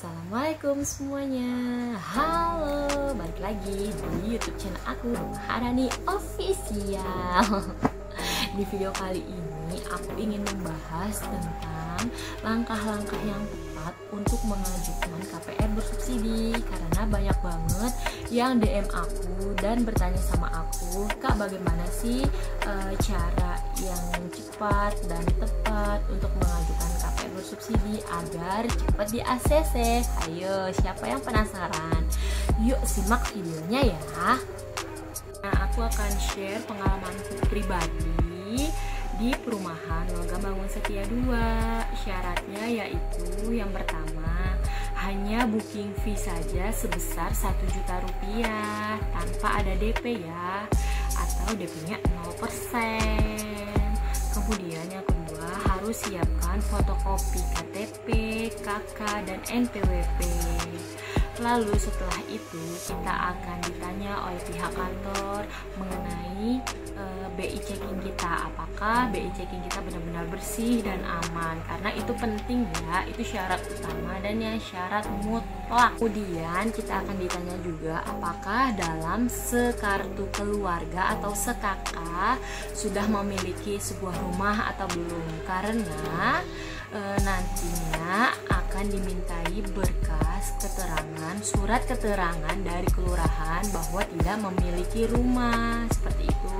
Assalamualaikum semuanya. Halo, balik lagi di YouTube channel aku, Maharani Official. Di video kali ini aku ingin membahas tentang langkah-langkah yang tepat untuk mengajukan KPR bersubsidi. Karena banyak banget yang DM aku dan bertanya sama aku, Kak, bagaimana sih cara yang cepat dan tepat untuk mengajukan KPR bersubsidi agar cepat di ACC. Ayo, siapa yang penasaran? Yuk simak videonya ya. Nah, aku akan share pengalamanku pribadi di perumahan Logam Bangun Setia 2. Syaratnya yaitu yang pertama, hanya booking fee saja sebesar 1 juta rupiah tanpa ada DP ya, atau DP-nya 0%. Kemudian yang kedua, harus siapkan fotokopi KTP, KK, dan NPWP. Lalu setelah itu kita akan ditanya oleh pihak kantor mengenai BI checking kita, apakah BI checking kita benar-benar bersih dan aman, karena itu penting ya, itu syarat utama dan yang syarat mutlak. Kemudian kita akan ditanya juga apakah dalam sekartu keluarga atau sekk sudah memiliki sebuah rumah atau belum, karena nantinya akan dimintai berkas keterangan, surat keterangan dari kelurahan bahwa tidak memiliki rumah, seperti itu.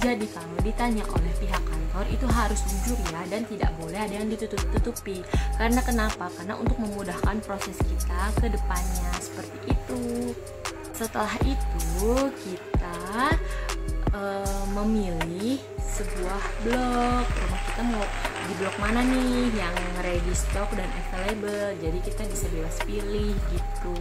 Jadi kalau ditanya oleh pihak kantor itu harus jujur ya, dan tidak boleh ada yang ditutup-tutupi. Karena kenapa? Karena untuk memudahkan proses kita ke depannya, seperti itu. Setelah itu kita memilih sebuah blok. Rumah kita mau di blok mana nih yang ready stock dan available, jadi kita bisa bebas pilih gitu.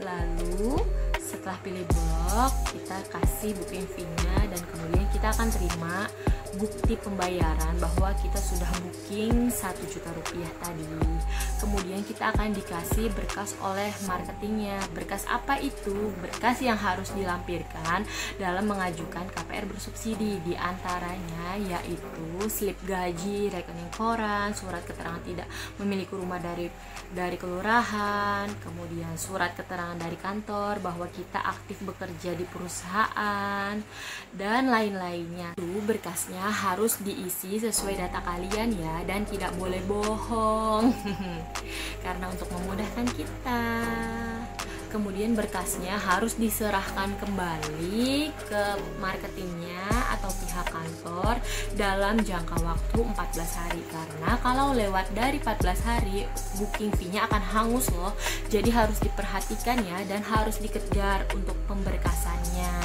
Lalu setelah pilih blok, kita kasih booking fee-nya dan kemudian kita akan terima bukti pembayaran bahwa kita sudah booking 1 juta rupiah tadi. Kemudian kita akan dikasih berkas oleh marketingnya. Berkas apa itu? Berkas yang harus dilampirkan dalam mengajukan KPR bersubsidi, di antaranya yaitu slip gaji, rekening koran, surat keterangan tidak memiliki rumah dari kelurahan, kemudian surat keterangan dari kantor bahwa kita aktif bekerja di perusahaan, dan lain-lainnya. Berkasnya harus diisi sesuai data kalian ya, dan tidak boleh bohong karena untuk memudahkan kita. Kemudian berkasnya harus diserahkan kembali ke marketingnya atau pihak kantor dalam jangka waktu 14 hari, karena kalau lewat dari 14 hari booking fee-nya akan hangus loh. Jadi harus diperhatikan ya, dan harus dikejar untuk pemberkasannya.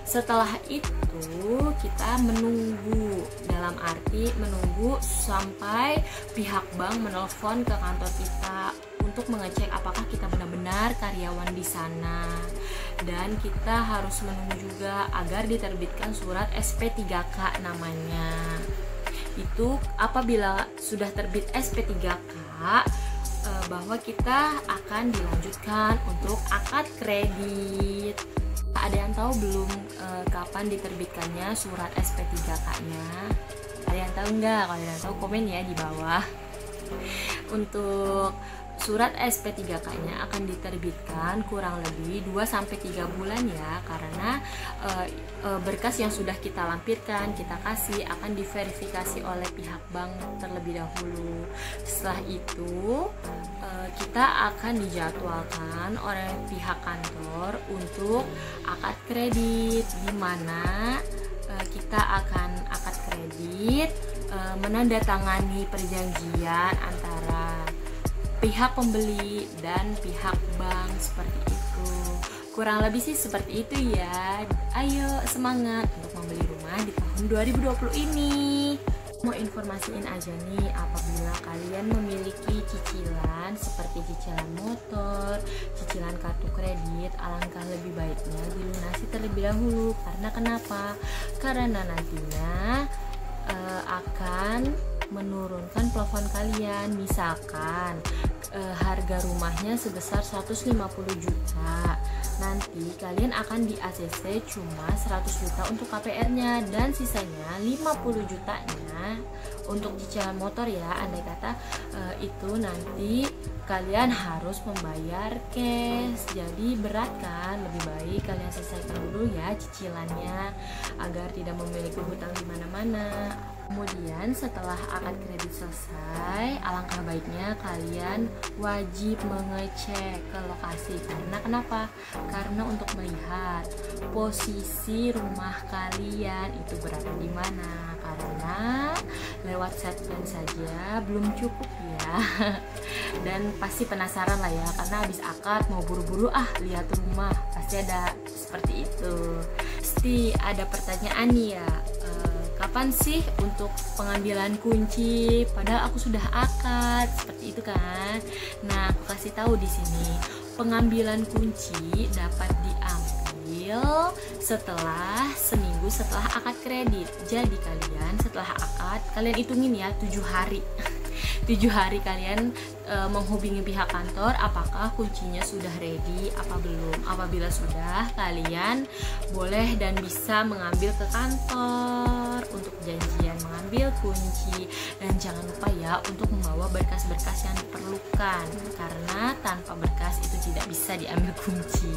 Setelah itu kita menunggu, dalam arti menunggu sampai pihak bank menelpon ke kantor kita untuk mengecek apakah kita benar-benar karyawan di sana. Dan kita harus menunggu juga agar diterbitkan surat SP3K namanya. Itu apabila sudah terbit SP3K, bahwa kita akan dilanjutkan untuk akad kredit. Ada yang tahu belum kapan diterbitkannya surat SP3K-nya? Ada yang tahu nggak? Kalau ada yang tahu komen ya di bawah. Untuk surat SP3K-nya akan diterbitkan kurang lebih 2-3 bulan ya, karena berkas yang sudah kita lampirkan, kita kasih, akan diverifikasi oleh pihak bank terlebih dahulu. Setelah itu kita akan dijadwalkan oleh pihak kantor untuk akad kredit, di mana kita akan akad kredit, menandatangani perjanjian antara pihak pembeli dan pihak bank, seperti itu. Kurang lebih sih seperti itu ya. Ayo semangat untuk membeli rumah di tahun 2020 ini. Mau informasiin aja nih, apabila kalian memiliki cicilan seperti cicilan motor, cicilan kartu kredit, alangkah lebih baiknya dilunasi terlebih dahulu. Karena kenapa? Karena nantinya akan menurunkan plafon kalian. Misalkan harga rumahnya sebesar 150 juta. nanti kalian akan di ACC cuma 100 juta untuk KPR-nya dan sisanya 50 jutanya untuk cicilan motor ya. Andai kata itu nanti kalian harus membayar cash, jadi berat kan? Lebih baik kalian selesaikan dulu ya cicilannya agar tidak memiliki hutang di mana-mana. Kemudian setelah akad kredit selesai, alangkah baiknya kalian wajib mengecek ke lokasi. Karena kenapa? Karena untuk melihat posisi rumah kalian itu berada di mana. Karena lewat set plan saja belum cukup ya. Dan pasti penasaran lah ya, karena habis akad mau buru-buru lihat rumah, pasti ada seperti itu. Pasti ada pertanyaan nih ya, kapan sih untuk pengambilan kunci? Padahal aku sudah akad, seperti itu kan. Nah, aku kasih tahu di sini, pengambilan kunci dapat diambil setelah seminggu setelah akad kredit. Jadi kalian setelah akad, kalian hitungin ya 7 hari. 7 hari kalian menghubungi pihak kantor apakah kuncinya sudah ready apa belum. Apabila sudah, kalian boleh dan bisa mengambil ke kantor untuk janjian mengambil kunci. Dan jangan lupa ya untuk membawa berkas-berkas yang diperlukan, karena tanpa berkas itu tidak bisa diambil kunci.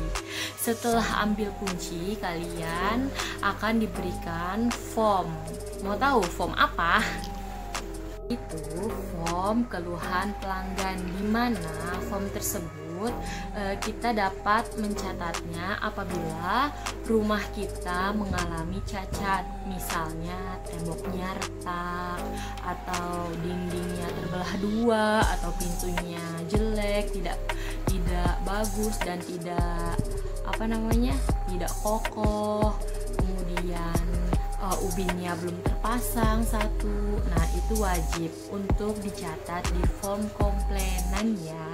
Setelah ambil kunci, kalian akan diberikan form. Mau tahu form apa? Itu form keluhan pelanggan, di mana form tersebut kita dapat mencatatnya apabila rumah kita mengalami cacat, misalnya temboknya retak atau dindingnya terbelah dua atau pintunya jelek, tidak bagus dan tidak tidak kokoh, kemudian ubinnya belum terpasang satu. Nah, itu wajib untuk dicatat di form komplainan ya.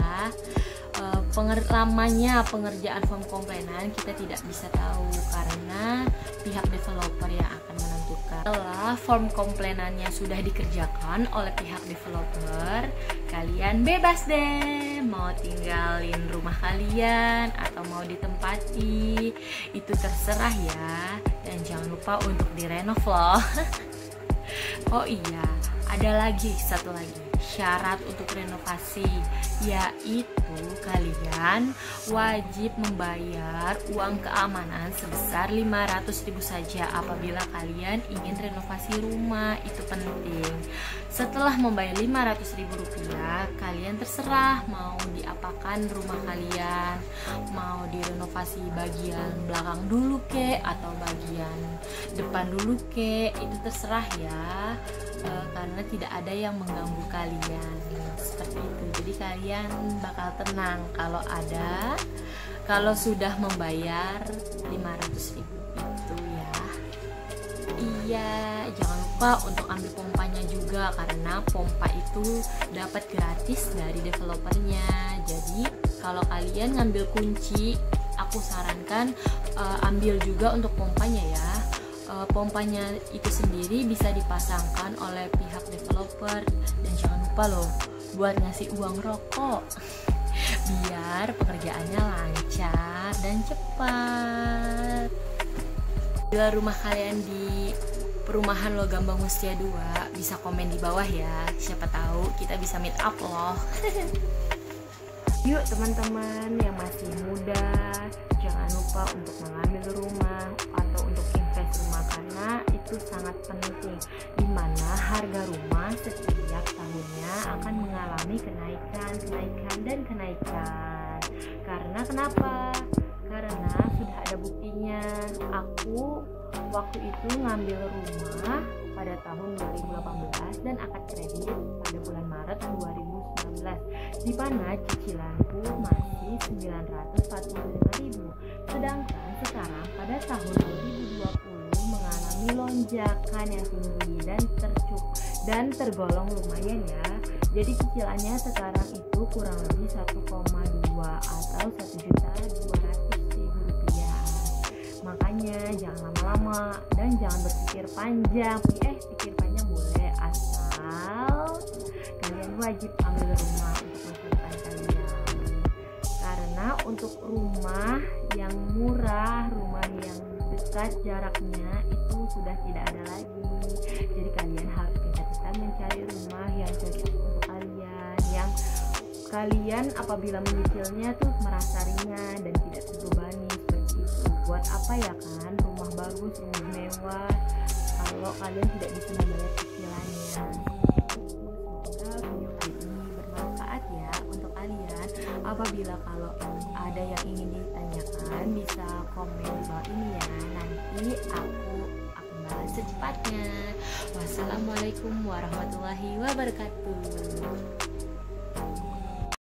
Lamanya pengerjaan form komplainan kita tidak bisa tahu karena pihak developer yang akan menentukan. Setelah form komplainannya sudah dikerjakan oleh pihak developer, kalian bebas deh mau tinggalin rumah kalian atau mau ditempati, itu terserah ya. Dan jangan lupa untuk direnov loh. Oh iya, ada satu lagi syarat untuk renovasi, yaitu kalian wajib membayar uang keamanan sebesar 500.000 saja apabila kalian ingin renovasi rumah. Itu penting. Setelah membayar 500.000 rupiah, kalian terserah mau diapakan rumah kalian, mau direnovasi bagian belakang dulu ke atau bagian depan dulu ke, itu terserah ya. Karena tidak ada yang mengganggu kalian seperti itu. Jadi kalian bakal tenang kalau sudah membayar 500.000 itu ya. Iya, jangan lupa untuk ambil pompanya juga, karena pompa itu dapat gratis dari developernya. Jadi kalau kalian ngambil kunci, aku sarankan ambil juga untuk pompanya ya. Pompanya itu sendiri bisa dipasangkan oleh pihak developer. Dan jangan lupa loh buat ngasih uang rokok biar pekerjaannya lancar dan cepat. Bila rumah kalian di perumahan Logam Mustia 2, bisa komen di bawah ya, siapa tahu kita bisa meet up loh. Yuk teman-teman yang masih muda, jangan lupa untuk mengambil rumah atau untuk invest rumah, karena itu sangat penting, dimana harga rumah setiap tahunnya akan mengalami kenaikan. Karena kenapa? Karena sudah ada buktinya. Aku waktu itu ngambil rumah pada tahun 2018 dan akad kredit pada bulan Maret 2019, di mana cicilanku masih 945.000. Sedangkan sekarang pada tahun 2020 mengalami lonjakan yang tinggi dan tergolong lumayan ya. Jadi cicilannya sekarang itu kurang lebih 1,2 atau 1.200.000 rupiah. Makanya jangan lama-lama dan jangan berpikir panjang. Pikir panjang boleh, asal kalian wajib ambil rumah untuk masa depan kalian. Karena untuk rumah yang murah, rumah yang dekat jaraknya itu sudah tidak ada lagi. Jadi kalian harus gencar mencari rumah yang cocok untuk kalian, yang kalian apabila menyicilnya tuh merasa ringan dan tidak terbebani seperti itu. Buat apa ya kan rumah bagus, rumah mewah kalau kalian tidak bisa membayar cicilannya. Semoga video kali ini bermanfaat ya untuk kalian. Apabila kalau ada yang ingin ditanyakan bisa komen di bawah ini ya, nanti aku akan balas secepatnya. Wassalamualaikum warahmatullahi wabarakatuh.